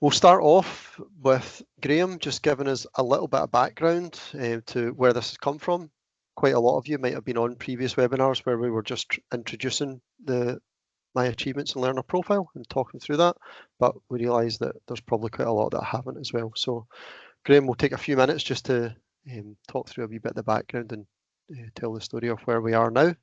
We'll start off with Graham just giving us a little bit of background to where this has come from. Quite a lot of you might have been on previous webinars where we were just introducing my achievements and learner profile and talking through that, but we realise that there's probably quite a lot that haven't as well. So Graham will take a few minutes just to talk through a wee bit of the background and tell the story of where we are now.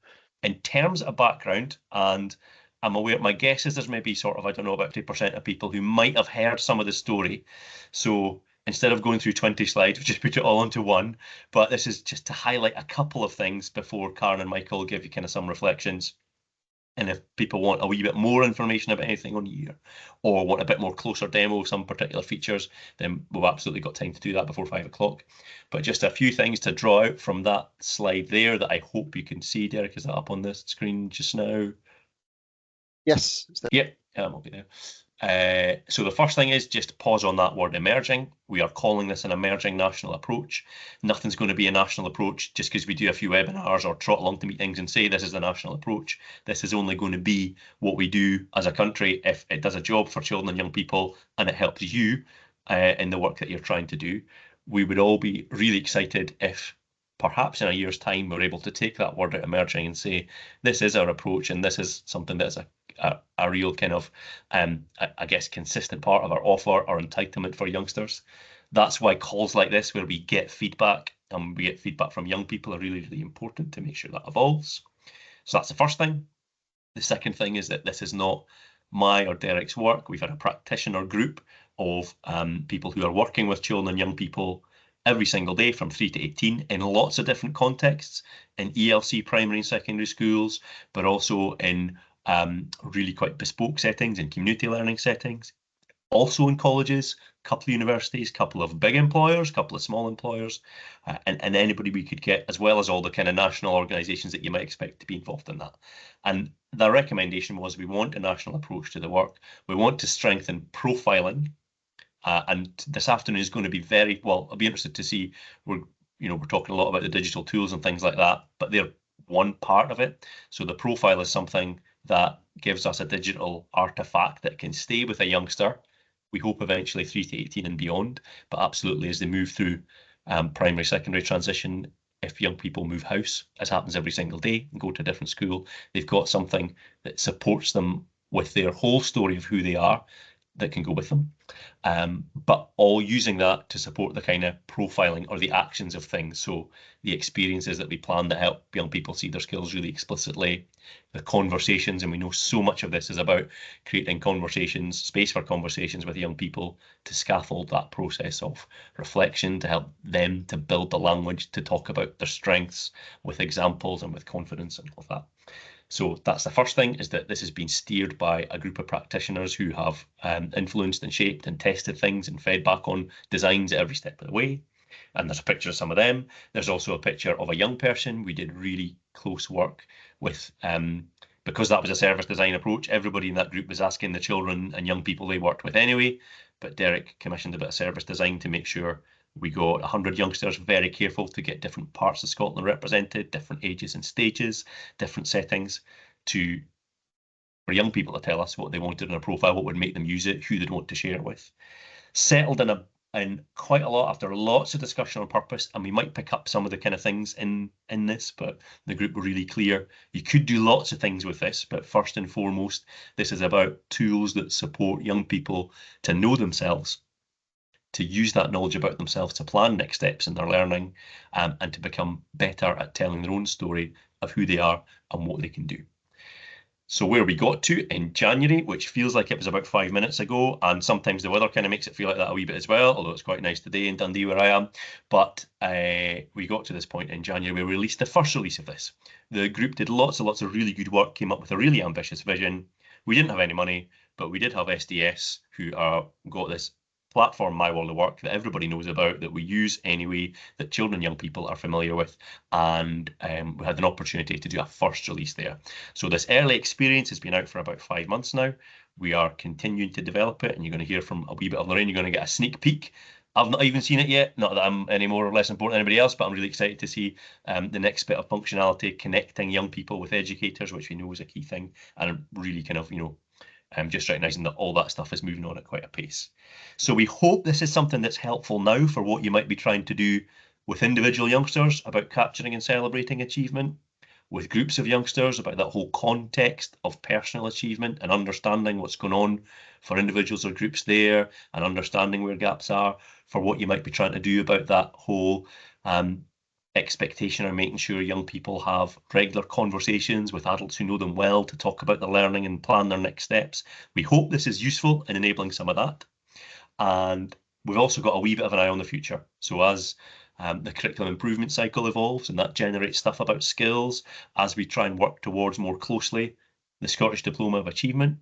In terms of background, and I'm aware, my guess is there's maybe sort of, I don't know, about 50% of people who might have heard some of the story. So instead of going through 20 slides, we just put it all into one. But this is just to highlight a couple of things before Karen and Michael give you kind of some reflections. And if people want a wee bit more information about anything on here, or want a bit more closer demo of some particular features, then we've absolutely got time to do that before 5 o'clock. But just a few things to draw out from that slide there that I hope you can see. Derek, is that up on this screen just now? Yes. Yep, I'll be there. So the first thing is just pause on that word emerging. We are calling this an emerging national approach. Nothing's going to be a national approach just because we do a few webinars or trot along to meetings and say this is the national approach. This is only going to be what we do as a country if it does a job for children and young people and it helps you in the work that you're trying to do. We would all be really excited if perhaps in a year's time we're able to take that word out emerging and say this is our approach and this is something that's a real kind of, I guess, consistent part of our offer or entitlement for youngsters. That's why calls like this, where we get feedback and we get feedback from young people, are really, really important to make sure that evolves. So that's the first thing. The second thing is that this is not my or Derek's work. We've had a practitioner group of people who are working with children and young people every single day from 3 to 18 in lots of different contexts, in ELC primary and secondary schools, but also in really quite bespoke settings and community learning settings. Also in colleges, a couple of universities, a couple of big employers, a couple of small employers, and anybody we could get, as well as all the kind of national organisations that you might expect to be involved in that. And the recommendation was we want a national approach to the work. We want to strengthen profiling. And this afternoon is going to be very, well, I'll be interested to see, we're talking a lot about the digital tools and things like that, but they're one part of it. So the profile is something that gives us a digital artifact that can stay with a youngster. We hope eventually 3 to 18 and beyond, but absolutely as they move through primary, secondary transition, if young people move house, as happens every single day, and go to a different school, they've got something that supports them with their whole story of who they are that can go with them, but all using that to support the kind of profiling or the actions of things. So the experiences that we plan that help young people see their skills really explicitly, the conversations, and we know so much of this is about creating conversations, space for conversations with young people to scaffold that process of reflection, to help them to build the language to talk about their strengths with examples and with confidence and all of that. So that's the first thing, is that this has been steered by a group of practitioners who have influenced and shaped and tested things and fed back on designs at every step of the way. And there's a picture of some of them. There's also a picture of a young person. We did really close work with, because that was a service design approach, everybody in that group was asking the children and young people they worked with anyway. But Derek commissioned a bit of service design to make sure we got 100 youngsters, very careful to get different parts of Scotland represented, different ages and stages, different settings, for young people to tell us what they wanted in a profile, what would make them use it, who they'd want to share with. Settled in quite a lot after lots of discussion on purpose, and we might pick up some of the kind of things in this, but the group were really clear. You could do lots of things with this, but first and foremost, this is about tools that support young people to know themselves, to use that knowledge about themselves to plan next steps in their learning, and to become better at telling their own story of who they are and what they can do. So where we got to in January, which feels like it was about 5 minutes ago, and sometimes the weather kind of makes it feel like that a wee bit as well, although it's quite nice today in Dundee where I am. But we got to this point in January where we released the first release of this. The group did lots and lots of really good work, came up with a really ambitious vision. We didn't have any money, but we did have SDS, who got this platform, My World of Work, that everybody knows about, that we use anyway, that children and young people are familiar with, and we had an opportunity to do a first release there. So this early experience has been out for about 5 months now. We are continuing to develop it, and you're going to hear from a wee bit of Lorraine. You're going to get a sneak peek. I've not even seen it yet, not that I'm any more or less important than anybody else, but I'm really excited to see the next bit of functionality, connecting young people with educators, which we know is a key thing, and really kind of, just recognising that all that stuff is moving on at quite a pace. So we hope this is something that's helpful now for what you might be trying to do with individual youngsters about capturing and celebrating achievement, with groups of youngsters about that whole context of personal achievement and understanding what's going on for individuals or groups there, and understanding where gaps are, for what you might be trying to do about that whole expectation, or making sure young people have regular conversations with adults who know them well to talk about their learning and plan their next steps. We hope this is useful in enabling some of that. And we've also got a wee bit of an eye on the future. So as the curriculum improvement cycle evolves and that generates stuff about skills, as we try and work towards more closely the Scottish Diploma of Achievement,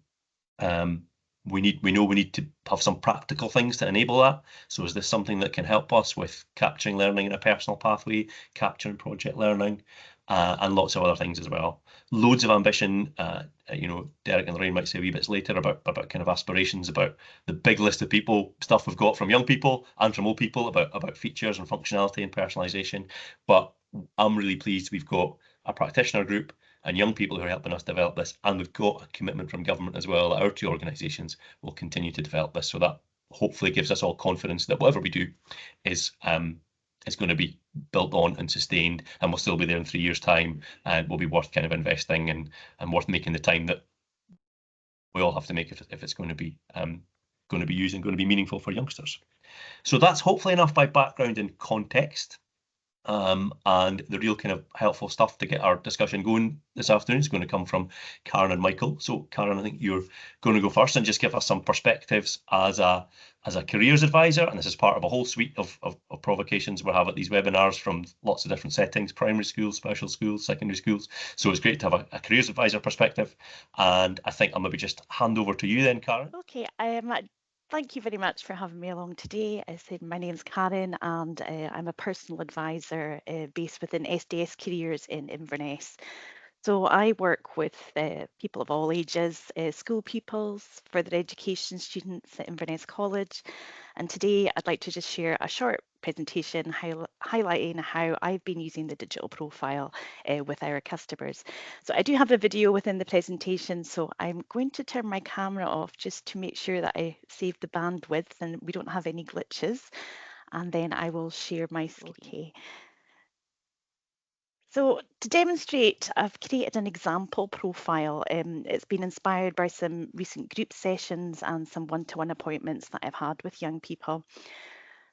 we know we need to have some practical things to enable that. So is this something that can help us with capturing learning in a personal pathway, capturing project learning, and lots of other things as well. Loads of ambition. Derek and Lorraine might say a wee bit later about kind of aspirations, about the big list of people, stuff we've got from young people and from old people about features and functionality and personalization. But I'm really pleased we've got a practitioner group and young people who are helping us develop this, and we've got a commitment from government as well that our two organisations will continue to develop this. So that hopefully gives us all confidence that whatever we do is going to be built on and sustained, and we'll still be there in 3 years' time, and will be worth kind of investing and worth making the time that we all have to make if it's going to be used and going to be meaningful for youngsters. So that's hopefully enough by background and context. And the real kind of helpful stuff to get our discussion going this afternoon is going to come from Karen and Michael. So Karen, I think you're going to go first and just give us some perspectives as a careers advisor. And this is part of a whole suite of provocations we have at these webinars from lots of different settings: primary schools, special schools, secondary schools. So it's great to have a careers advisor perspective. And I think I'll maybe just hand over to you then, Karen. Okay, thank you very much for having me along today. I said my name's Karen, and I'm a personal advisor based within SDS Careers in Inverness. So I work with people of all ages, school pupils, further education students at Inverness College. And today I'd like to just share a short presentation highlighting how I've been using the digital profile with our customers. So I do have a video within the presentation, so I'm going to turn my camera off just to make sure that I save the bandwidth and we don't have any glitches. And then I will share my screen. Okay. So to demonstrate, I've created an example profile. It's been inspired by some recent group sessions and some one-to-one appointments that I've had with young people.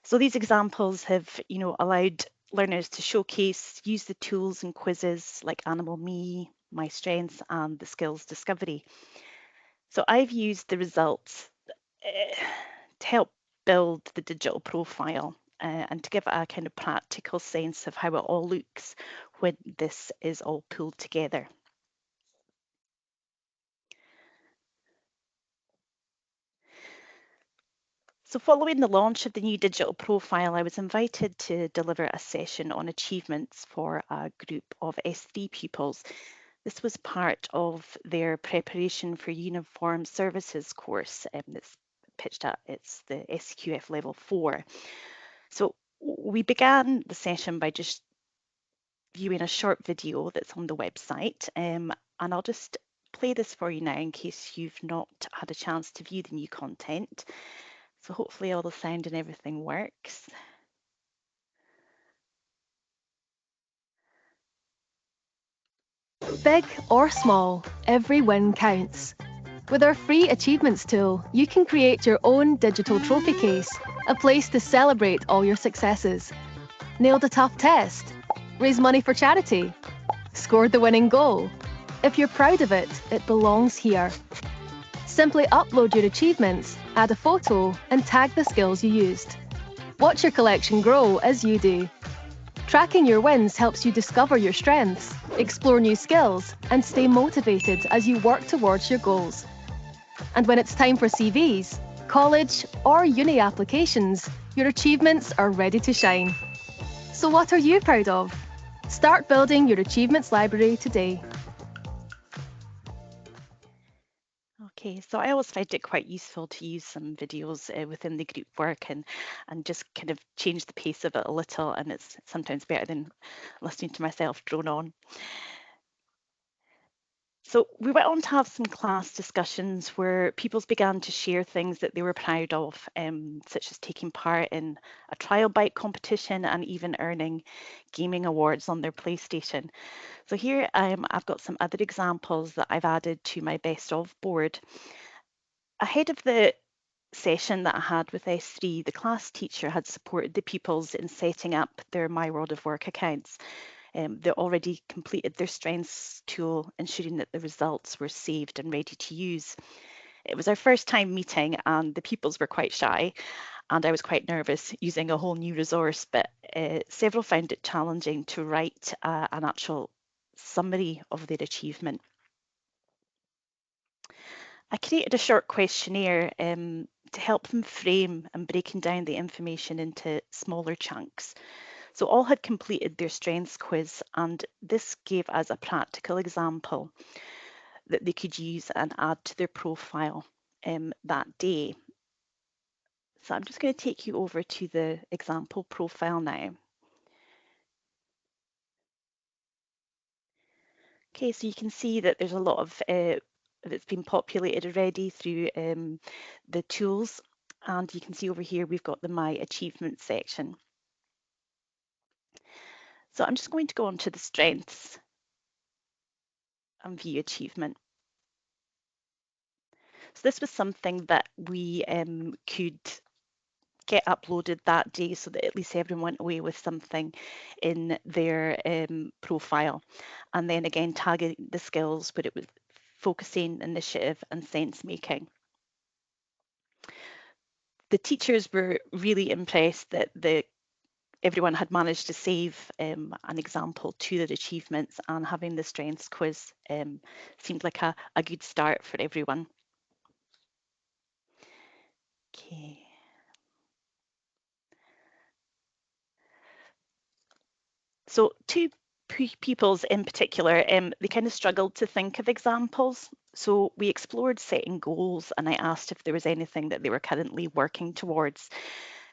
So these examples have, allowed learners to showcase, use the tools and quizzes like Animal Me, My Strengths, and the Skills Discovery. So I've used the results to help build the digital profile and to give a kind of practical sense of how it all looks when this is all pulled together. So following the launch of the new digital profile, I was invited to deliver a session on achievements for a group of S3 pupils. This was part of their preparation for uniform services course that's pitched at, it's the SQF level 4. So we began the session by just viewing a short video that's on the website, and I'll just play this for you now in case you've not had a chance to view the new content. So hopefully all the sound and everything works. Big or small, every win counts. With our free achievements tool, you can create your own digital trophy case, a place to celebrate all your successes. Nailed a tough test? Raise money for charity? Scored the winning goal? If you're proud of it, it belongs here. Simply upload your achievements, add a photo, and tag the skills you used. Watch your collection grow as you do. Tracking your wins helps you discover your strengths, explore new skills, and stay motivated as you work towards your goals. And when it's time for CVs, college, or uni applications, your achievements are ready to shine. So what are you proud of? Start building your achievements library today. Okay, so I always find it quite useful to use some videos within the group work and just kind of change the pace of it a little, and it's sometimes better than listening to myself drone on. So we went on to have some class discussions where pupils began to share things that they were proud of, such as taking part in a trial bike competition and even earning gaming awards on their PlayStation. So here I've got some other examples that I've added to my best of board. Ahead of the session that I had with S3, the class teacher had supported the pupils in setting up their My World of Work accounts. They already completed their strengths tool, ensuring that the results were saved and ready to use. It was our first time meeting and the pupils were quite shy and I was quite nervous using a whole new resource, but several found it challenging to write an actual summary of their achievement. I created a short questionnaire to help them frame and breaking down the information into smaller chunks. So all had completed their strengths quiz, and this gave us a practical example that they could use and add to their profile that day. So I'm just going to take you over to the example profile now. Okay, so you can see that there's a lot of that's been populated already through the tools, and you can see over here we've got the My Achievements section. So I'm just going to go on to the strengths and view achievement. So this was something that we could get uploaded that day so that at least everyone went away with something in their profile. And then again, tagging the skills where it was focusing, initiative and sense making. The teachers were really impressed that everyone had managed to save an example to their achievements, and having the strengths quiz seemed like a good start for everyone. Okay. So two pupils in particular, they kind of struggled to think of examples. So we explored setting goals and I asked if there was anything that they were currently working towards.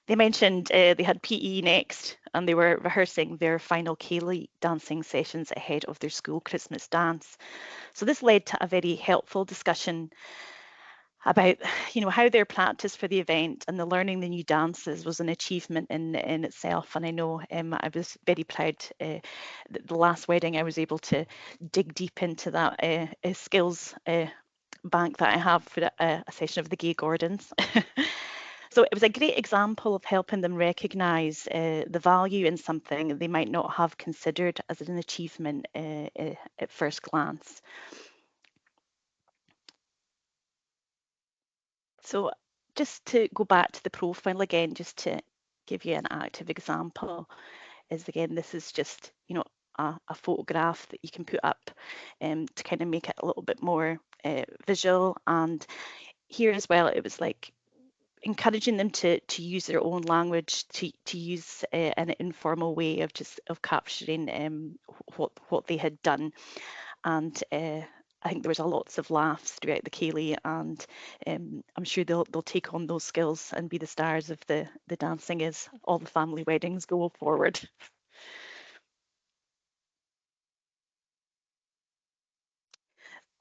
They mentioned they had PE next and they were rehearsing their final ceilidh dancing sessions ahead of their school Christmas dance. So this led to a very helpful discussion about how their practice for the event and the learning the new dances was an achievement in itself. And I know I was very proud the last wedding I was able to dig deep into that skills bank that I have for a session of the Gay Gordons. So it was a great example of helping them recognise the value in something they might not have considered as an achievement at first glance. So just to go back to the profile again, just to give you an active example, is again, this is just, a photograph that you can put up to kind of make it a little bit more visual. And here as well, it was like encouraging them to use their own language, to use an informal way of capturing what they had done. And I think there was lots of laughs throughout the ceilidh, and I'm sure they'll take on those skills and be the stars of the dancing as all the family weddings go forward.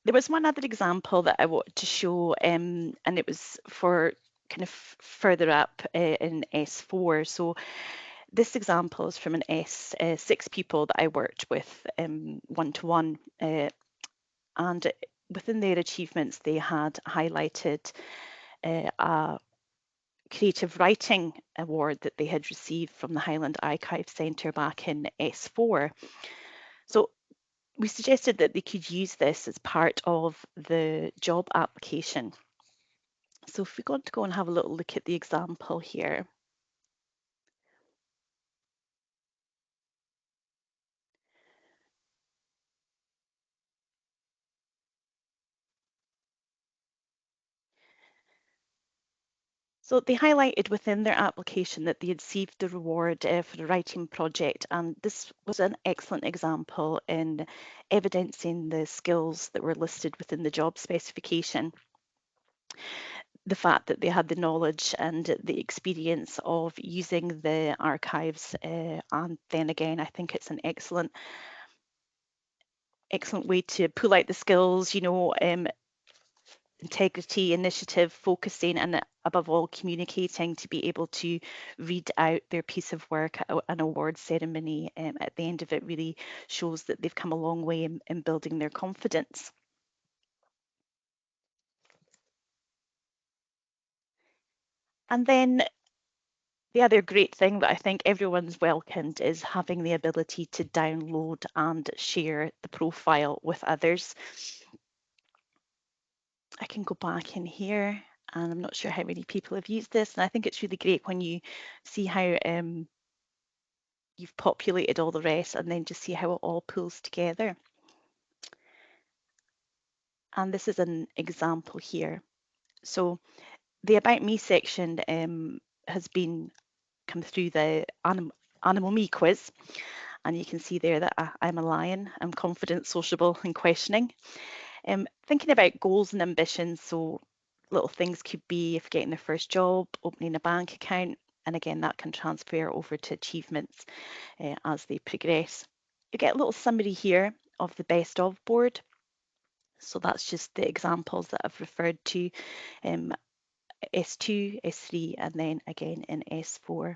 There was one other example that I wanted to show, and it was for kind of further up in S4. So this example is from an S6 pupil that I worked with one-to-one, and within their achievements, they had highlighted a creative writing award that they had received from the Highland Archive Centre back in S4. So we suggested that they could use this as part of the job application. So if we want to go and have a little look at the example here. So they highlighted within their application that they had received the reward for the writing project, and this was an excellent example in evidencing the skills that were listed within the job specification. The fact that they had the knowledge and the experience of using the archives, and then again, I think it's an excellent excellent way to pull out the skills, you know, integrity, initiative, focusing, and above all, communicating to be able to read out their piece of work at an award ceremony. At the end of it really shows that they've come a long way in building their confidence. And then the other great thing that I think everyone's welcomed is having the ability to download and share the profile with others. I can go back in here, and I'm not sure how many people have used this, and I think it's really great when you see how you've populated all the rest and then just see how it all pulls together. And this is an example here. So the About Me section has been come through the Animal Me quiz, and you can see there that I'm a lion. I'm confident, sociable, and questioning. Thinking about goals and ambitions, so little things could be if getting their first job, opening a bank account, and again that can transfer over to achievements as they progress. You get a little summary here of the best of board. So that's just the examples that I've referred to, S2, S3, and then again in S4.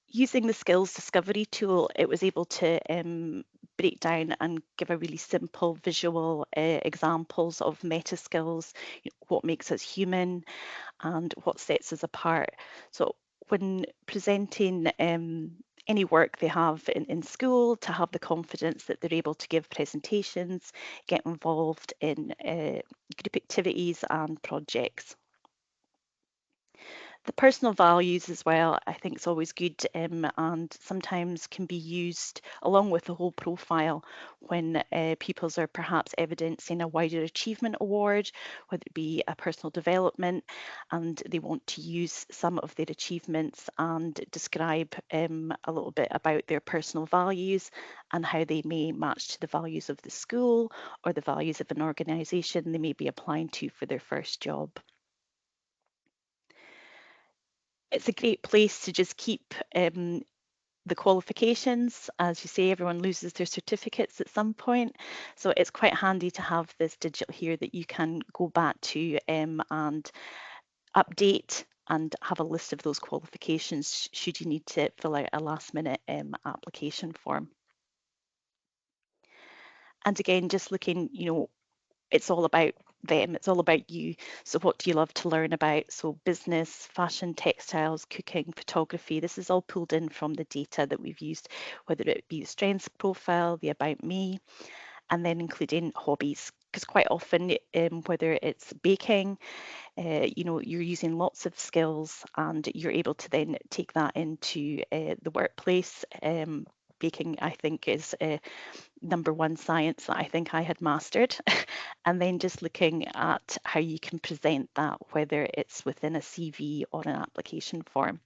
Using the skills discovery tool, it was able to break down and give a really simple visual examples of meta skills, you know, what makes us human and what sets us apart. So when presenting any work they have in school, to have the confidence that they're able to give presentations, get involved in group activities and projects. The personal values as well, I think is always good and sometimes can be used along with the whole profile when pupils are perhaps evidencing a wider achievement award, whether it be a personal development, and they want to use some of their achievements and describe a little bit about their personal values and how they may match to the values of the school or the values of an organisation they may be applying to for their first job. It's a great place to just keep the qualifications. As you say, everyone loses their certificates at some point. So it's quite handy to have this digital here that you can go back to and update and have a list of those qualifications should you need to fill out a last minute application form. And again, just looking, you know, it's all about them, it's all about you. So what do you love to learn about? So business, fashion, textiles, cooking, photography, this is all pulled in from the data that we've used, whether it be the strengths profile, the About Me, and then including hobbies, because quite often, whether it's baking, you know, you're using lots of skills and you're able to then take that into the workplace. Baking, I think, is number one science that I think I had mastered. And then just looking at how you can present that, whether it's within a CV or an application form.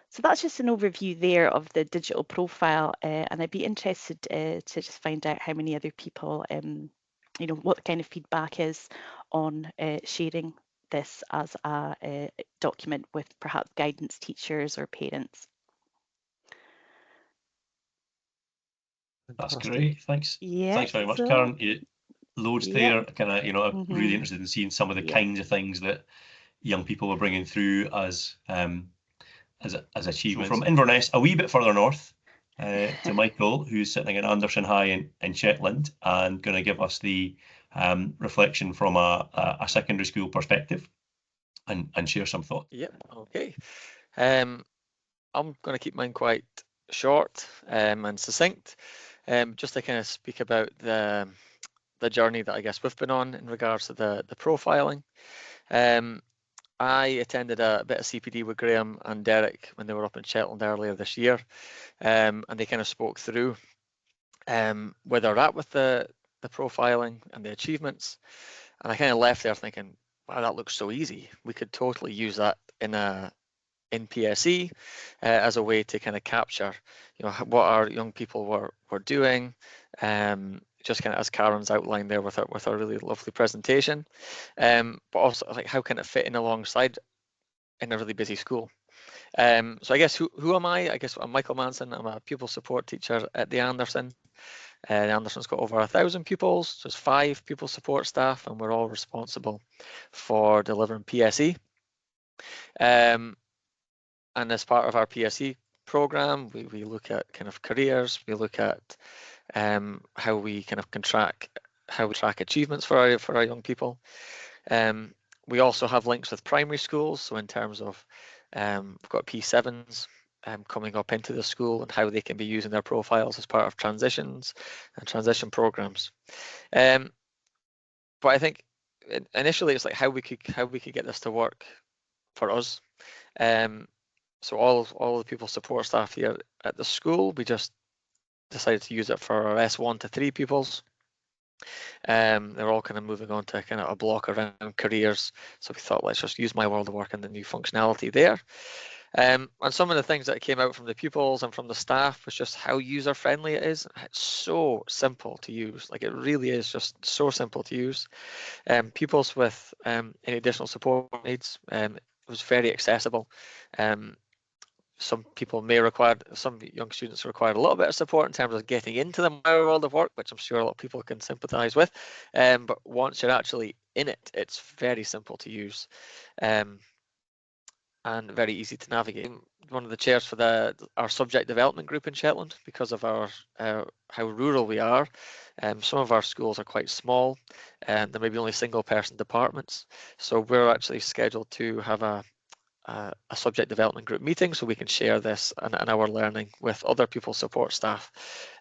So that's just an overview there of the digital profile, and I'd be interested to just find out how many other people, you know, what the kind of feedback is on sharing this as a document with perhaps guidance teachers or parents. That's Fantastic. great. Thanks. Yeah. Thanks very much, so, Karen. Loads yeah. there. Kind of, you know, I'm really Mhm. interested in seeing some of the Yeah. kinds of things that young people are bringing through as achievements. So from Inverness, a wee bit further north, to Michael, who's sitting in Anderson High in Shetland, and going to give us the reflection from a secondary school perspective, and share some thoughts. Yep. Okay. I'm going to keep mine quite short and succinct, just to kind of speak about the journey that I guess we've been on in regards to the profiling. I attended a bit of CPD with Graham and Derek when they were up in Shetland earlier this year, and they kind of spoke through where they're at with the profiling and the achievements. And I kind of left there thinking, wow, that looks so easy. We could totally use that in PSE as a way to kind of capture, you know, what our young people were doing. Just kind of as Karen's outlined there with her really lovely presentation, but also like how can it fit in alongside in a really busy school. So I guess who am I? I guess I'm Michael Manson. I'm a pupil support teacher at the Anderson. The Anderson's got over 1,000 pupils, so there's 5 pupil support staff, and we're all responsible for delivering PSE. And as part of our PSE program, we look at kind of careers, we look at how we kind of track achievements for our young people. We also have links with primary schools, so in terms of we've got P7s coming up into the school and how they can be using their profiles as part of transitions and transition programs. But I think initially it's like how we could get this to work for us. So all the pupil support staff here at the school, we just decided to use it for our S1 to 3 pupils. They're all kind of moving on to kind of a block around careers. So we thought, let's just use My World of Work and the new functionality there. And some of the things that came out from the pupils and from the staff was just how user-friendly it is. It's so simple to use. Like, it really is just so simple to use. Pupils with any additional support needs, it was very accessible. Some young students required a little bit of support in terms of getting into the My World of Work, which I'm sure a lot of people can sympathise with. But once you're actually in it, it's very simple to use. And very easy to navigate. One of the chairs for our subject development group in Shetland, because of our how rural we are. Some of our schools are quite small, and there may be only single-person departments. So we're actually scheduled to have a subject development group meeting, so we can share this and our learning with other pupil support staff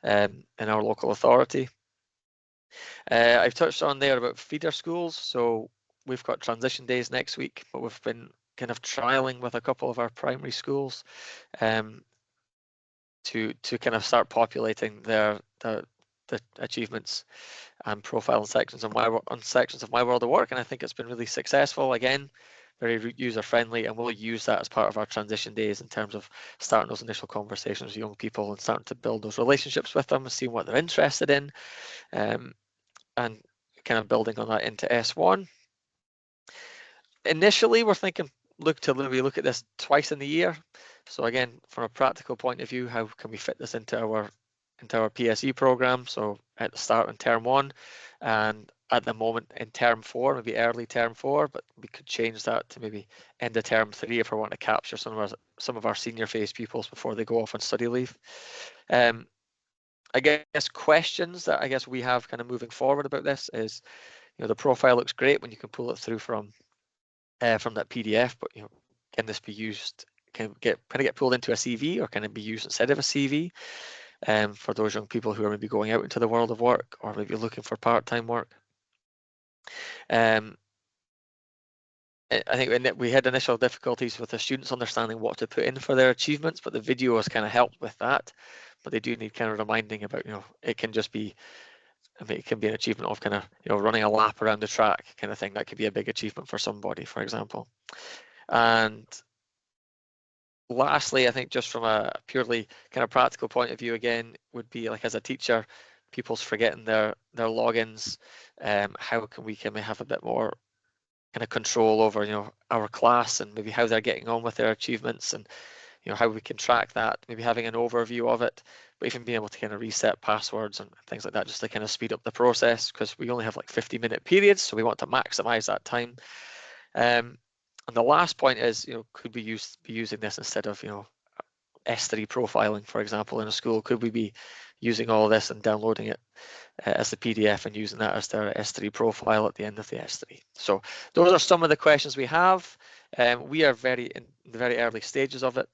in our local authority. I've touched on there about feeder schools, so we've got transition days next week, but we've been kind of trialing with a couple of our primary schools to kind of start populating the achievements and profile sections of My World of Work, and I think it's been really successful. Again, very user friendly, and we'll use that as part of our transition days in terms of starting those initial conversations with young people and starting to build those relationships with them and seeing what they're interested in, and kind of building on that into S1. Initially, we're thinking look at this twice in the year. So again, from a practical point of view, how can we fit this into our PSE program? So at the start in term 1, and at the moment in term 4, maybe early term 4, but we could change that to maybe end of term 3 if we want to capture some of our senior phase pupils before they go off on study leave. I guess questions that I guess we have kind of moving forward about this is, the profile looks great when you can pull it through from that PDF, but can this be used? Can it get pulled into a CV, or can it be used instead of a CV? For those young people who are maybe going out into the world of work, or maybe looking for part-time work. I think we had initial difficulties with the students understanding what to put in for their achievements, but the video has kind of helped with that. But they do need kind of reminding about, it can just be, it can be an achievement of kind of, running a lap around the track kind of thing. That could be a big achievement for somebody, for example. And lastly, I think just from a purely kind of practical point of view, again, would be like, as a teacher, pupils forgetting their logins. How can we have a bit more kind of control over, our class, and maybe how they're getting on with their achievements, and how we can track that, maybe having an overview of it, but even being able to kind of reset passwords and things like that, just to kind of speed up the process, because we only have like 50-minute periods, so we want to maximize that time. And the last point is, could we be using this instead of, S3 profiling, for example, in a school? Could we be using all of this and downloading it as the PDF and using that as their S3 profile at the end of the S3? So those are some of the questions we have. We are in the very early stages of it.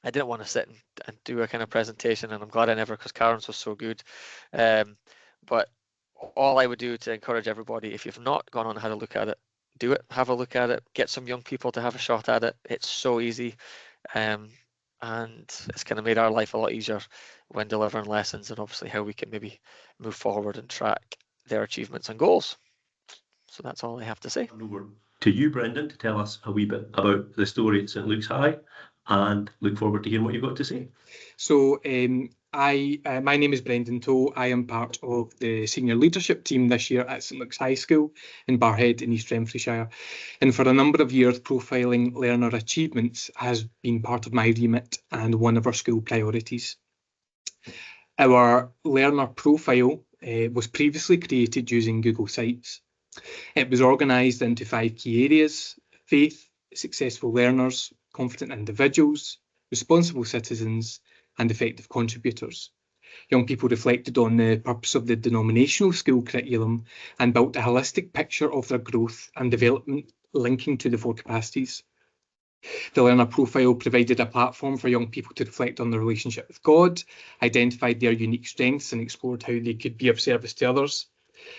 I didn't want to sit and do a kind of presentation, and I'm glad I never, because Karen's was so good. But all I would do to encourage everybody, if you've not gone on and had a look at it, do it, have a look at it, get some young people to have a shot at it. It's so easy. And it's kind of made our life a lot easier when delivering lessons, and obviously how we can maybe move forward and track their achievements and goals. So that's all I have to say. Over to you, Brendan, to tell us a wee bit about the story at St Luke's High, and look forward to hearing what you've got to say. So My name is Brendan Toe. I am part of the senior leadership team this year at St Luke's High School in Barrhead in East Renfrewshire. And for a number of years, profiling learner achievements has been part of my remit and one of our school priorities. Our learner profile was previously created using Google Sites. It was organised into 5 key areas: faith, successful learners, confident individuals, responsible citizens, and effective contributors. Young people reflected on the purpose of the denominational school curriculum and built a holistic picture of their growth and development linking to the 4 capacities. The learner profile provided a platform for young people to reflect on their relationship with God, identified their unique strengths and explored how they could be of service to others.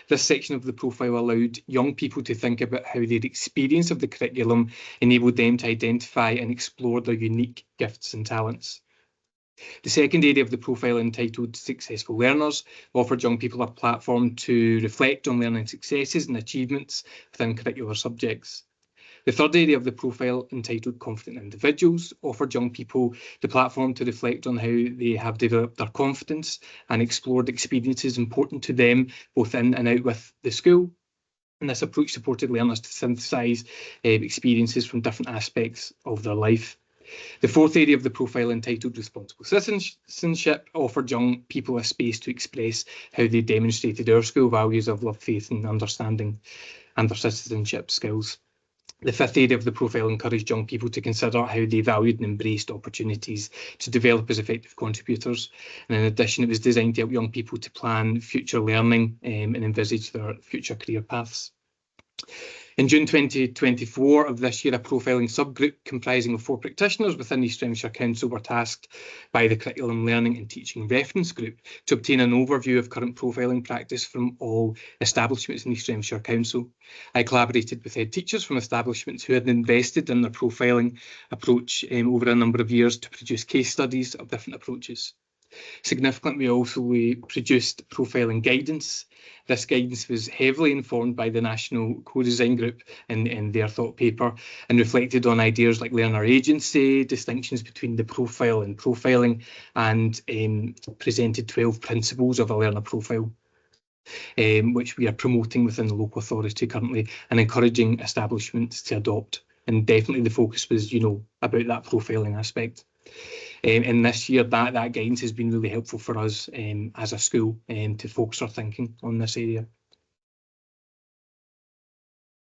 This section of the profile allowed young people to think about how their experience of the curriculum enabled them to identify and explore their unique gifts and talents. The second area of the profile, entitled Successful Learners, offered young people a platform to reflect on learning successes and achievements within curricular subjects. The third area of the profile, entitled Confident Individuals, offered young people the platform to reflect on how they have developed their confidence and explored experiences important to them, both in and out with the school. And this approach supported learners to synthesise experiences from different aspects of their life. The fourth area of the profile, entitled Responsible Citizenship, offered young people a space to express how they demonstrated our school values of love, faith and understanding and their citizenship skills. The fifth area of the profile encouraged young people to consider how they valued and embraced opportunities to develop as effective contributors. And in addition, it was designed to help young people to plan future learning and envisage their future career paths. In June 2024 of this year, a profiling subgroup comprising of 4 practitioners within East Renfrewshire Council were tasked by the Curriculum Learning and Teaching Reference Group to obtain an overview of current profiling practice from all establishments in East Renfrewshire Council. I collaborated with head teachers from establishments who had invested in their profiling approach over a number of years to produce case studies of different approaches. Significantly, we produced profiling guidance. This guidance was heavily informed by the National Co-Design Group in their thought paper and reflected on ideas like learner agency, distinctions between the profile and profiling, and presented 12 principles of a learner profile, which we are promoting within the local authority currently and encouraging establishments to adopt. And definitely the focus was, about that profiling aspect. And this year, that guidance has been really helpful for us as a school to focus our thinking on this area.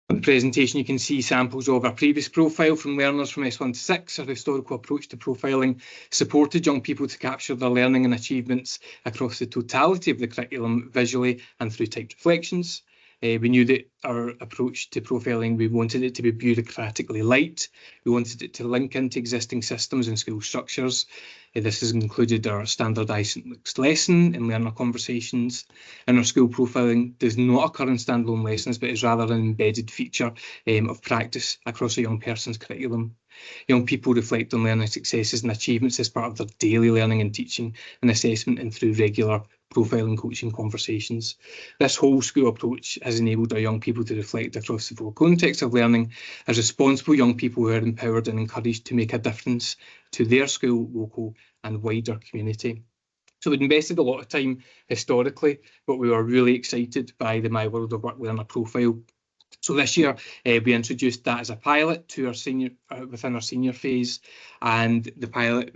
On the presentation, you can see samples of our previous profile from learners from S1 to 6. Our historical approach to profiling supported young people to capture their learning and achievements across the totality of the curriculum visually and through typed reflections. We knew that our approach to profiling, we wanted it to be bureaucratically light. We wanted it to link into existing systems and school structures. This has included our standardised lesson and learner conversations. And our school profiling does not occur in standalone lessons, but is rather an embedded feature of practice across a young person's curriculum. Young people reflect on learning successes and achievements as part of their daily learning and teaching and assessment and through regular profiling coaching conversations. This whole school approach has enabled our young people to reflect across the full context of learning as responsible young people who are empowered and encouraged to make a difference to their school, local and wider community. So we'd invested a lot of time historically, but we were really excited by the My World of Work Learner profile. So this year, we introduced that as a pilot to our senior within our senior phase, and the pilot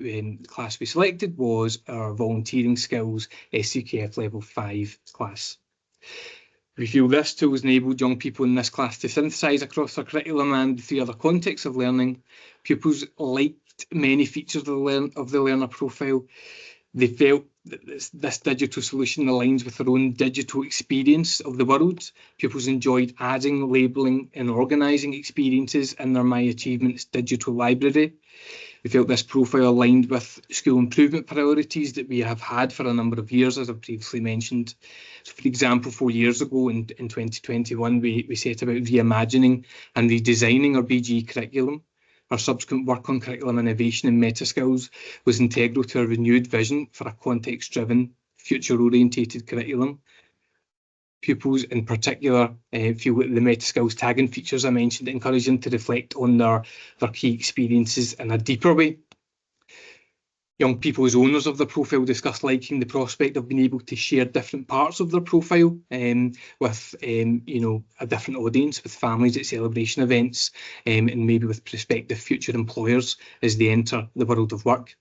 class we selected was our volunteering skills SCQF level 5 class. We feel this tool has enabled young people in this class to synthesise across their curriculum and the 3 other contexts of learning. Pupils liked many features of the learner profile. They felt that this digital solution aligns with their own digital experience of the world. Pupils enjoyed adding, labelling and organising experiences in their My Achievements digital library. We felt this profile aligned with school improvement priorities that we have had for a number of years, as I've previously mentioned. So, for example, 4 years ago in 2021, we set about reimagining and redesigning our BGE curriculum. Our subsequent work on curriculum innovation and meta skills was integral to a renewed vision for a context-driven, future-orientated curriculum. Pupils in particular feel that the meta skills tagging features I mentioned encourage them to reflect on their key experiences in a deeper way. Young people as owners of their profile discuss liking the prospect of being able to share different parts of their profile with a different audience, with families at celebration events, and maybe with prospective future employers as they enter the world of work.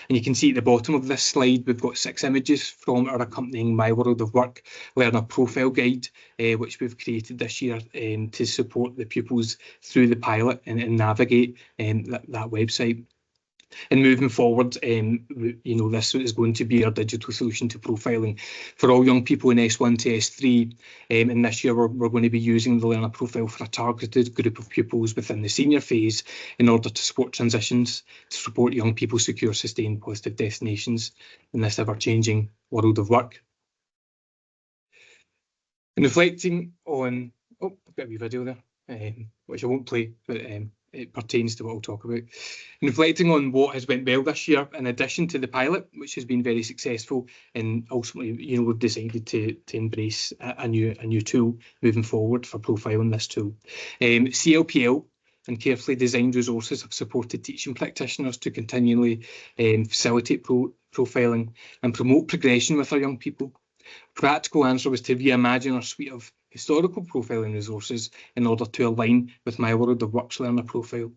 And you can see at the bottom of this slide, we've got 6 images from our accompanying My World of Work Learner Profile Guide, which we've created this year to support the pupils through the pilot and navigate that website. And moving forward, this is going to be our digital solution to profiling for all young people in S1 to S3. And this year, we're going to be using the learner profile for a targeted group of pupils within the senior phase in order to support transitions, to support young people secure sustained positive destinations in this ever-changing world of work. And reflecting on, I've got a wee video there, which I won't play, but it pertains to what I'll talk about. And reflecting on what has went well this year, in addition to the pilot, which has been very successful, and ultimately, we've decided to embrace a new tool moving forward for profiling this tool. CLPL and carefully designed resources have supported teaching practitioners to continually facilitate profiling and promote progression with our young people. Practical answer was to reimagine our suite of historical profiling resources in order to align with My World of Work's learner profile.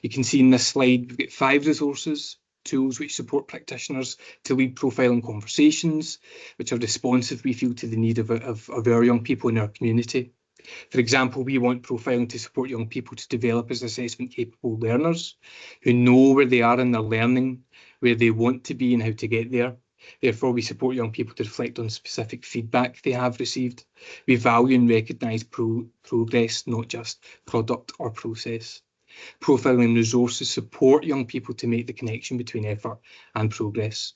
You can see in this slide, we've got 5 resources, tools which support practitioners to lead profiling conversations, which are responsive, we feel, to the need of our young people in our community. For example, we want profiling to support young people to develop as assessment capable learners who know where they are in their learning, where they want to be and how to get there. Therefore, we support young people to reflect on specific feedback they have received. We value and recognise progress, not just product or process. Profiling resources support young people to make the connection between effort and progress.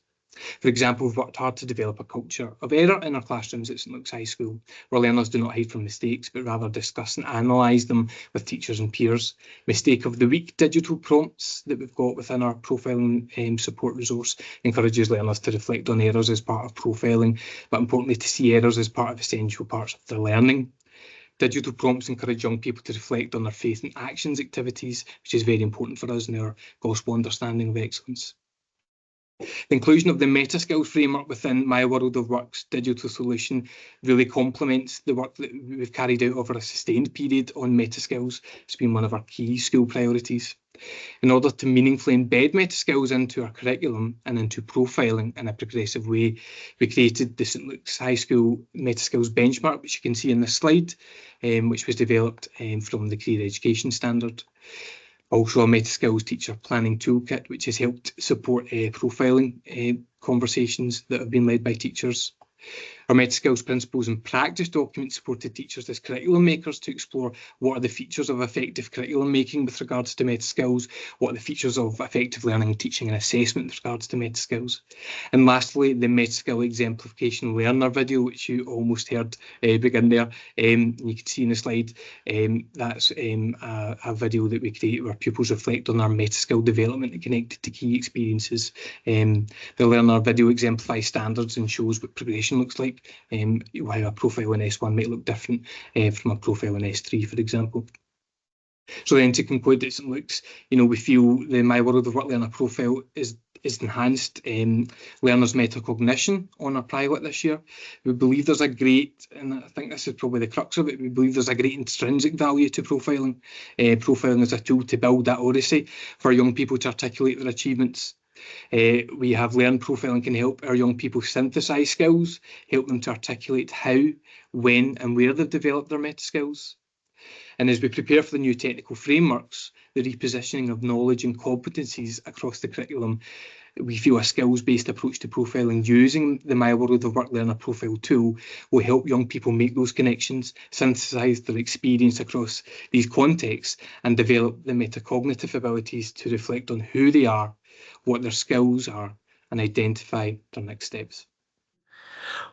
For example, we've worked hard to develop a culture of error in our classrooms at St Luke's High School, where learners do not hide from mistakes, but rather discuss and analyse them with teachers and peers. Mistake of the Week digital prompts that we've got within our profiling support resource encourages learners to reflect on errors as part of profiling, but importantly to see errors as part of essential parts of their learning. Digital prompts encourage young people to reflect on their faith and actions activities, which is very important for us in our gospel understanding of excellence. The inclusion of the meta-skills framework within My World of Work's digital solution really complements the work that we've carried out over a sustained period on meta-skills. It's been one of our key school priorities. In order to meaningfully embed meta-skills into our curriculum and into profiling in a progressive way, we created the St Luke's High School meta-skills benchmark, which you can see in this slide, which was developed from the Career Education Standard. Also a meta-skills teacher planning toolkit, which has helped support profiling conversations that have been led by teachers. Our meta-skills principles and practice document supported teachers as curriculum makers to explore what are the features of effective curriculum making with regards to meta-skills, what are the features of effective learning, teaching and assessment with regards to meta-skills. And lastly, the meta-skill exemplification learner video, which you almost heard begin there. You can see in the slide, that's a video that we create where pupils reflect on their meta-skill development and connected to key experiences. The learner video exemplifies standards and shows what progression looks like. How a profile in S1 might look different from a profile in S3, for example. So then to conclude at St Luke's, we feel the My World of Work learner profile is enhanced learners' metacognition on our pilot this year. We believe there's a great, and I think this is probably the crux of it, we believe there's a great intrinsic value to profiling. Profiling is a tool to build that odyssey for young people to articulate their achievements. We have learned profiling can help our young people synthesise skills, help them to articulate how, when and where they've developed their meta skills. And as we prepare for the new technical frameworks, the repositioning of knowledge and competencies across the curriculum, we feel a skills-based approach to profiling using the My World of Work Learner Profile tool will help young people make those connections, synthesise their experience across these contexts and develop the metacognitive abilities to reflect on who they are, what their skills are, and identify their next steps.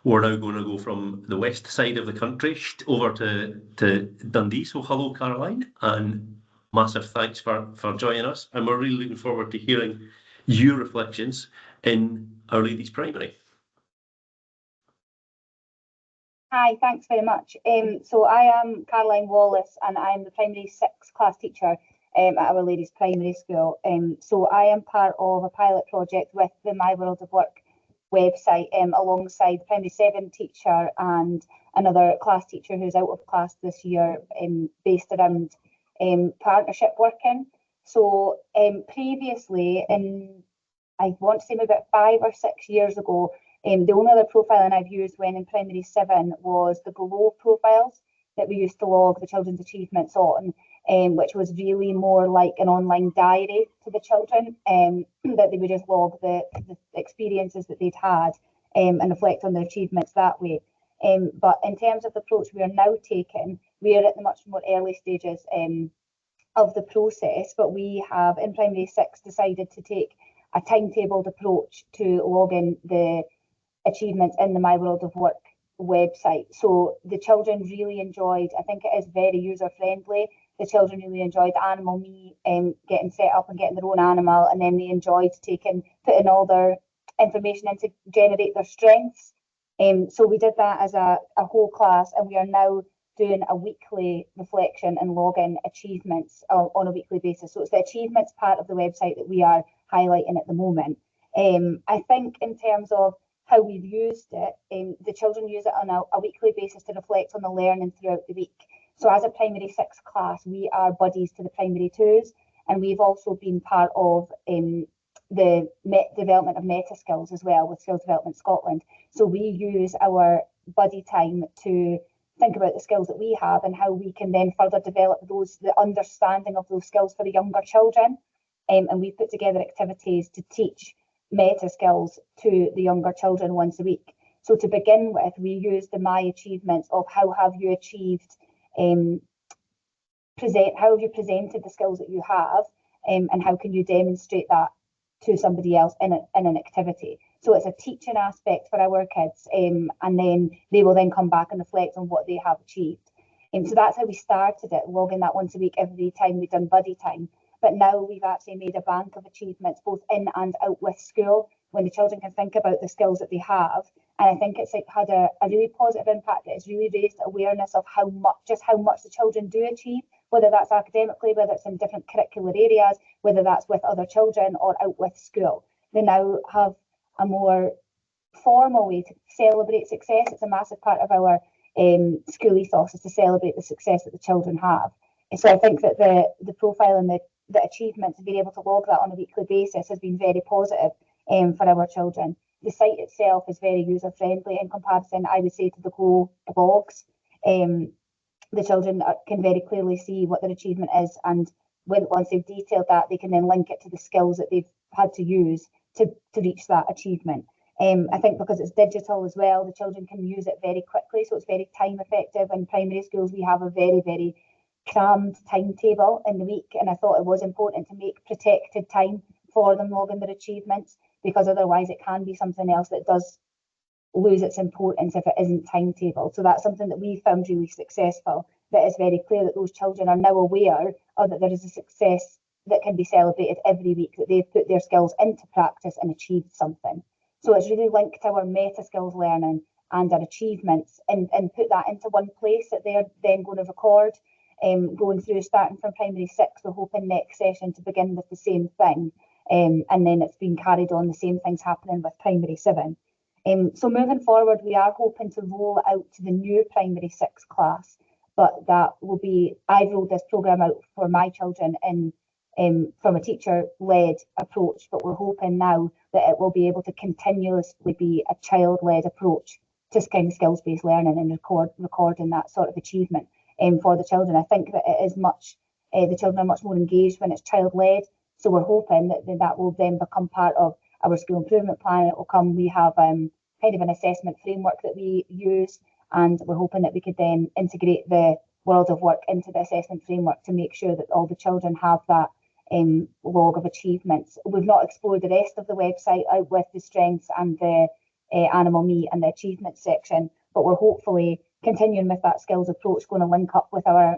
We're now going to go from the west side of the country over to Dundee. So hello, Caroline, and massive thanks for joining us. And we're really looking forward to hearing your reflections in Our Lady's Primary. Hi, thanks very much. So I am Caroline Wallace and I'm the Primary 6 class teacher at Our Lady's Primary School. So I am part of a pilot project with the My World of Work website, alongside the Primary 7 teacher and another class teacher who's out of class this year, based around partnership working. So previously, I want to say maybe about 5 or 6 years ago, the only other profiling I've used when in Primary 7 was the Glow profiles that we used to log the children's achievements on, which was really more like an online diary to the children, that they would just log the experiences that they'd had, and reflect on their achievements that way. But in terms of the approach we are now taking, we are at the much more early stages of the process, but we have in Primary 6 decided to take a timetabled approach to logging the achievements in the My World of Work website. So the children really enjoyed, I think it is very user friendly. The children really enjoyed Animal Me, getting set up and getting their own animal, and then they enjoyed putting all their information in to generate their strengths. So we did that as a whole class, and we are now doing a weekly reflection and logging achievements on a weekly basis. So it's the achievements part of the website that we are highlighting at the moment. I think in terms of how we've used it, the children use it on a weekly basis to reflect on the learning throughout the week. So as a Primary 6 class, we are buddies to the Primary 2s, and we've also been part of the development of meta skills as well with Skills Development Scotland. So we use our buddy time to think about the skills that we have and how we can then further develop the understanding of those skills for the younger children. And we put together activities to teach meta skills to the younger children once a week. So to begin with, we use the My Achievements of how have you achieved, how have you presented the skills that you have, and how can you demonstrate that to somebody else in an activity. So it's a teaching aspect for our kids, and then they will then come back and reflect on what they have achieved. So that's how we started it, logging that once a week every time we've done buddy time. But now we've actually made a bank of achievements both in and out with school, when the children can think about the skills that they have. And I think it's had a really positive impact. It's really raised awareness of how much the children do achieve, whether that's academically, whether it's in different curricular areas, whether that's with other children or out with school. They now have a more formal way to celebrate success. It's a massive part of our school ethos, is to celebrate the success that the children have. And so I think that the profile and the achievements and being able to log that on a weekly basis has been very positive for our children. The site itself is very user friendly in comparison, I would say, to the Go blogs. The children can very clearly see what their achievement is, and once they've detailed that, they can then link it to the skills that they've had to use to reach that achievement. I think because it's digital as well, the children can use it very quickly, so it's very time effective. In primary schools, we have a very, very crammed timetable in the week, and I thought it was important to make protected time for them logging their achievements, because otherwise it can be something else that does lose its importance if it isn't timetabled. So that's something that we found really successful, that it's very clear that those children are now aware of that there is a success that can be celebrated every week, that they've put their skills into practice and achieved something. So it's really linked to our meta skills learning and our achievements, and put that into one place that they're then going to record. Going through, starting from Primary 6, we're hoping next session to begin with the same thing, and then it's been carried on, the same things happening with Primary 7. So moving forward, we are hoping to roll it out to the new Primary 6 class, but that will be, I've rolled this programme out for my children from a teacher-led approach, but we're hoping now that it will be able to continuously be a child-led approach to kind of skills-based learning and recording that sort of achievement for the children. I think that it is the children are much more engaged when it's child-led, so we're hoping that will then become part of our school improvement plan. It will come, we have kind of an assessment framework that we use, and we're hoping that we could then integrate the World of Work into the assessment framework to make sure that all the children have that log of achievements. We've not explored the rest of the website out with the strengths and the Animal Me and the achievements section, but we're hopefully continuing with that skills approach, going to link up with our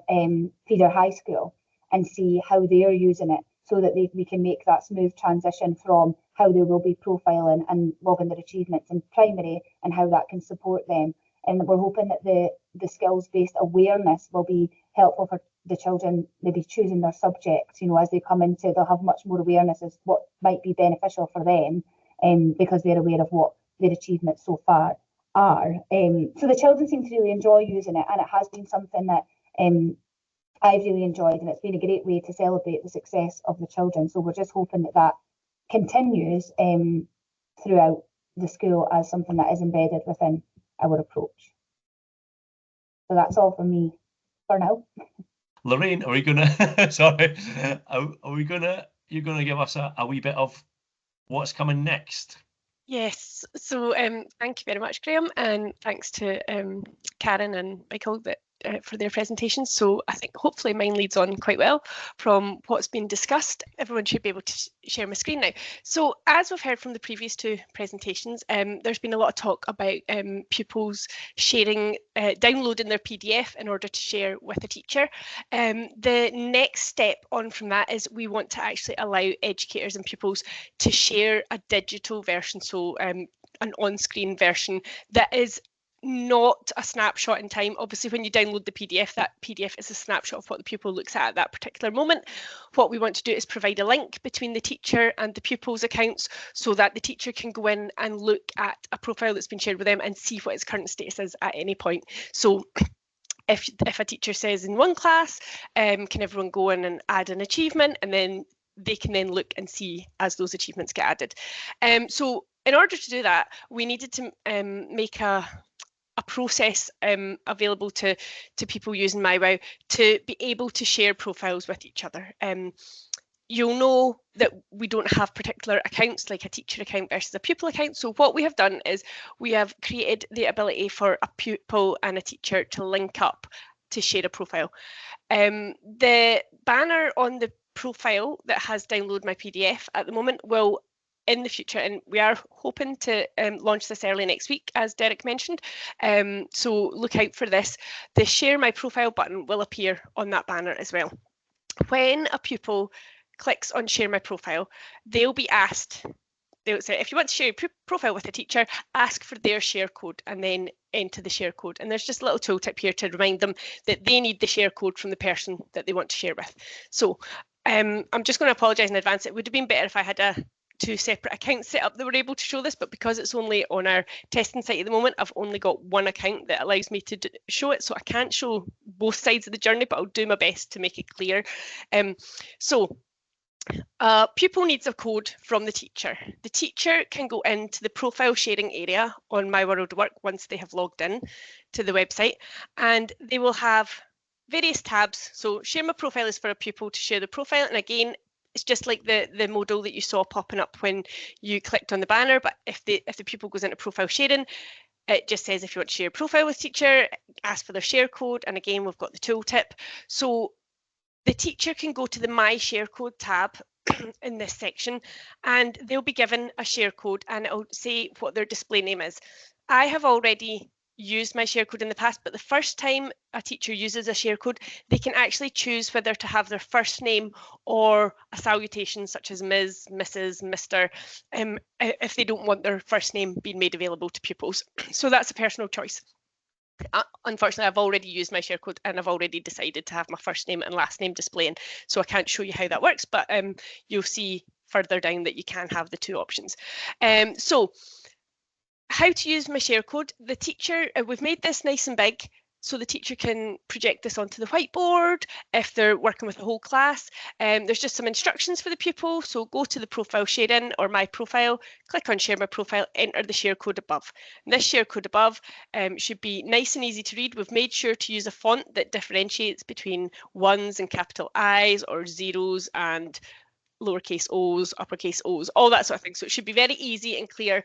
feeder high school and see how they're using it, so that we can make that smooth transition from how they will be profiling and logging their achievements in primary and how that can support them. And we're hoping that the skills-based awareness will be helpful for the children maybe choosing their subjects, you know, as they come into, they'll have much more awareness as what might be beneficial for them, because they're aware of what their achievements so far are. So the children seem to really enjoy using it, and it has been something that I've really enjoyed, and it's been a great way to celebrate the success of the children. So we're just hoping that that continues throughout the school as something that is embedded within our approach. So that's all from me for now. Lorraine, are we gonna sorry, are we gonna, you're gonna give us a wee bit of what's coming next? Yes, so thank you very much, Graham, and thanks to Karen and Michael for their presentations. So I think hopefully mine leads on quite well from what's been discussed. Everyone should be able to share my screen now. So as we've heard from the previous two presentations, there's been a lot of talk about pupils sharing, downloading their PDF in order to share with a teacher. The next step on from that is we want to actually allow educators and pupils to share a digital version, so an on-screen version that is not a snapshot in time. Obviously, when you download the PDF, that PDF is a snapshot of what the pupil looks at that particular moment. What we want to do is provide a link between the teacher and the pupil's accounts so that the teacher can go in and look at a profile that's been shared with them and see what its current status is at any point. So if a teacher says in one class, can everyone go in and add an achievement, and then they can then look and see as those achievements get added. So in order to do that, we needed to make a process available to people using MyWow to be able to share profiles with each other. You'll know that we don't have particular accounts like a teacher account versus a pupil account. So what we have done is we have created the ability for a pupil and a teacher to link up to share a profile. The banner on the profile that has download my PDF at the moment will in the future, and we are hoping to launch this early next week, as Derek mentioned. So look out for this. The share my profile button will appear on that banner as well. When a pupil clicks on share my profile, they'll be asked, they'll say, if you want to share your profile with a teacher, ask for their share code and then enter the share code. And there's just a little tooltip here to remind them that they need the share code from the person that they want to share with. So I'm just going to apologise in advance. It would have been better if I had two separate accounts set up that were able to show this, but because it's only on our testing site at the moment, I've only got one account that allows me to show it, so I can't show both sides of the journey, but I'll do my best to make it clear. So pupil needs a code from the teacher. The teacher can go into the profile sharing area on My World of Work once they have logged in to the website, and they will have various tabs. So share my profile is for a pupil to share the profile, and again, it's just like the modal that you saw popping up when you clicked on the banner, but if the pupil goes into profile sharing, it just says if you want to share a profile with teacher, ask for their share code, and again, we've got the tooltip. So the teacher can go to the My Share Code tab in this section, and they'll be given a share code, and it'll say what their display name is. I have already used my share code in the past, but the first time a teacher uses a share code, they can actually choose whether to have their first name or a salutation such as Ms, Mrs, Mr, if they don't want their first name being made available to pupils. So that's a personal choice. Unfortunately, I've already used my share code and I've already decided to have my first name and last name displaying, so I can't show you how that works, but you'll see further down that you can have the two options. So how to use my share code. The teacher, we've made this nice and big so the teacher can project this onto the whiteboard if they're working with a whole class. There's just some instructions for the pupil. So go to the profile sharing or my profile, click on share my profile, enter the share code above. And this share code above should be nice and easy to read. We've made sure to use a font that differentiates between ones and capital I's or zeros and lowercase o's, uppercase o's, all that sort of thing. So it should be very easy and clear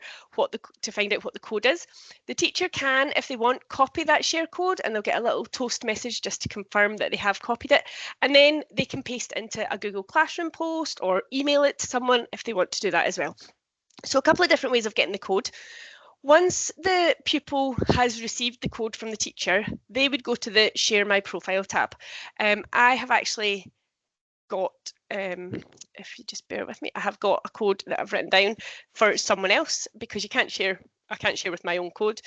to find out what the code is. The teacher can, if they want, copy that share code and they'll get a little toast message just to confirm that they have copied it. And then they can paste it into a Google Classroom post or email it to someone if they want to do that as well. So a couple of different ways of getting the code. Once the pupil has received the code from the teacher, they would go to the Share My Profile tab. I have actually got, if you just bear with me, I have got a code that I've written down for someone else because I can't share with my own code.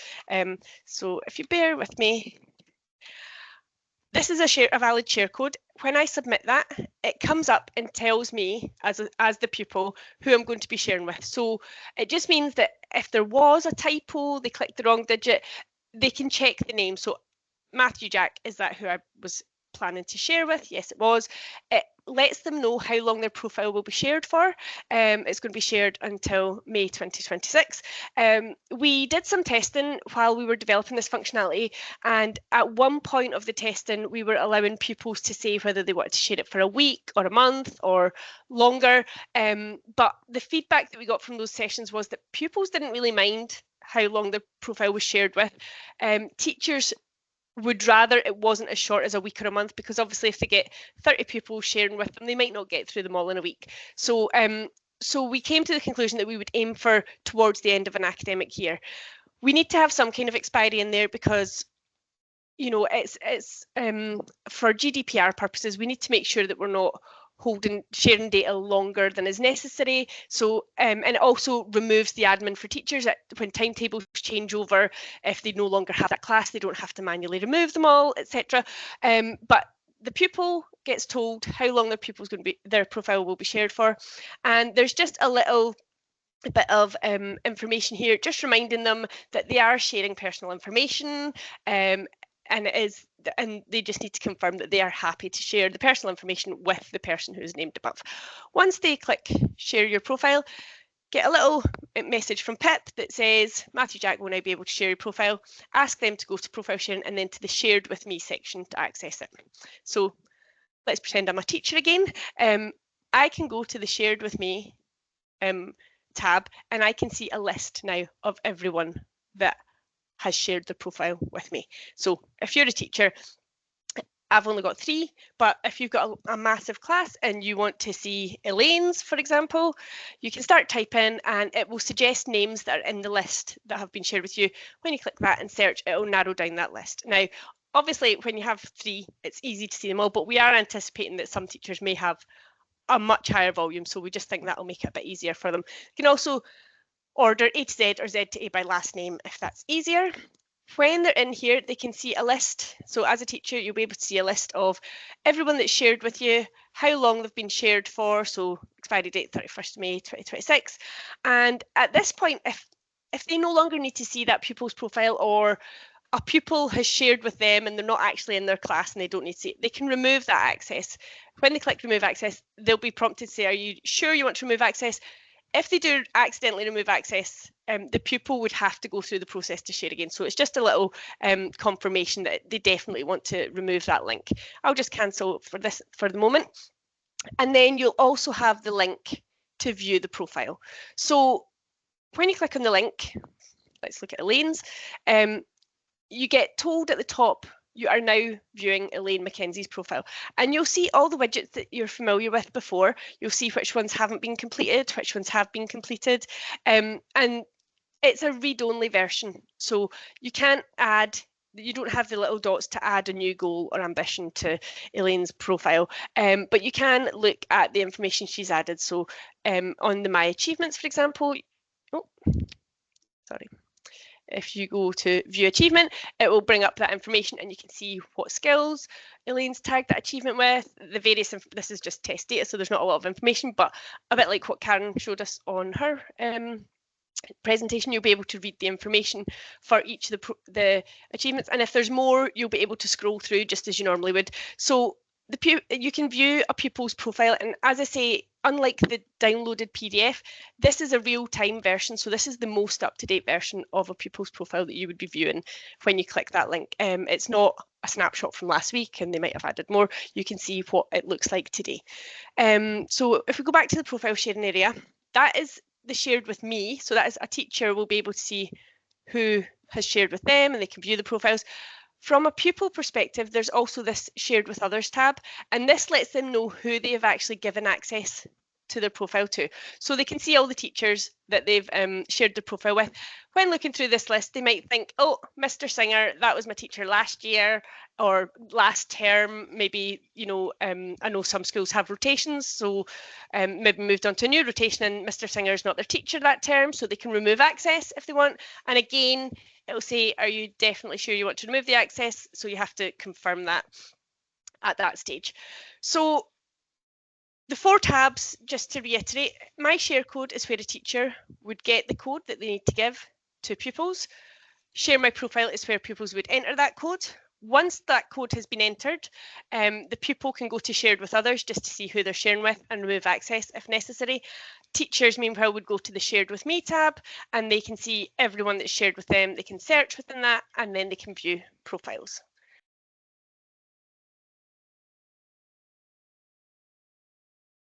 So if you bear with me, This is a valid share code. When I submit that, it comes up and tells me as the pupil who I'm going to be sharing with. So it just means that if there was a typo, they clicked the wrong digit, they can check the name. So Matthew Jack, is that who I was planning to share with? Yes, it was. It lets them know how long their profile will be shared for. It's going to be shared until May 2026. We did some testing while we were developing this functionality, and at one point of the testing, we were allowing pupils to say whether they wanted to share it for a week or a month or longer. But the feedback that we got from those sessions was that pupils didn't really mind how long the profile was shared with. Teachers would rather it wasn't as short as a week or a month, because obviously if they get 30 pupils sharing with them, they might not get through them all in a week. So so we came to the conclusion that we would aim for towards the end of an academic year. We need to have some kind of expiry in there because, you know, it's for GDPR purposes, we need to make sure that we're not sharing data longer than is necessary. So and it also removes the admin for teachers when timetables change over. If they no longer have that class, they don't have to manually remove them all, etc. But the pupil gets told how long their profile will be shared for, and there's just a little bit of information here, just reminding them that they are sharing personal information, and they just need to confirm that they are happy to share the personal information with the person who is named above. Once they click share your profile, get a little message from Pip that says Matthew Jack will now be able to share your profile. Ask them to go to profile sharing and then to the shared with me section to access it. So let's pretend I'm a teacher again. I can go to the shared with me tab, and I can see a list now of everyone that has shared their profile with me. So if you're a teacher, I've only got 3, but if you've got a massive class and you want to see Elaine's, for example, you can start typing and it will suggest names that are in the list that have been shared with you. When you click that and search, it will narrow down that list. Now, obviously, when you have 3, it's easy to see them all, but we are anticipating that some teachers may have a much higher volume, so we just think that'll make it a bit easier for them. You can also order A to Z or Z to A by last name if that's easier. When they're in here, they can see a list. So as a teacher, you'll be able to see a list of everyone that's shared with you, how long they've been shared for, so expiry date 31st May 2026. And at this point, if they no longer need to see that pupil's profile, or a pupil has shared with them and they're not actually in their class and they don't need to see it, they can remove that access. When they click remove access, they'll be prompted to say, are you sure you want to remove access? If they do accidentally remove access, the pupil would have to go through the process to share again. So it's just a little confirmation that they definitely want to remove that link. I'll just cancel for the moment. And then you'll also have the link to view the profile. So when you click on the link, let's look at Elaine's, you get told at the top, you are now viewing Elaine Mackenzie's profile, and you'll see all the widgets that you're familiar with before. You'll see which ones haven't been completed, which ones have been completed, and it's a read-only version. So you can't you don't have the little dots to add a new goal or ambition to Elaine's profile, but you can look at the information she's added. So on the My Achievements, for example, if you go to view achievement, it will bring up that information and you can see what skills Elaine's tagged that achievement with, the various, this is just test data, so there's not a lot of information, but a bit like what Karen showed us on her presentation, you'll be able to read the information for each of the achievements, and if there's more, you'll be able to scroll through just as you normally would. So you can view a pupil's profile, and as I say, unlike the downloaded PDF, this is a real-time version, so this is the most up-to-date version of a pupil's profile that you would be viewing when you click that link. It's not a snapshot from last week and they might have added more. You can see what it looks like today. So if we go back to the profile sharing area, that is the shared with me, so that is a teacher will be able to see who has shared with them and they can view the profiles. From a pupil perspective, there's also this shared with others tab, and this lets them know who they have actually given access to their profile to. So they can see all the teachers that they've shared their profile with. When looking through this list, they might think, oh, Mr. Singer, that was my teacher last year or last term. Maybe, you know, I know some schools have rotations, so maybe moved on to a new rotation and Mr. Singer is not their teacher that term, so they can remove access if they want. And again, it'll say, are you definitely sure you want to remove the access? So you have to confirm that. at that stage. So the 4 tabs, just to reiterate, my share code is where a teacher would get the code that they need to give to pupils. Share my profile is where pupils would enter that code. Once that code has been entered, the pupil can go to shared with others just to see who they're sharing with and remove access if necessary. Teachers, meanwhile, would go to the shared with me tab and they can see everyone that's shared with them. They can search within that and then they can view profiles.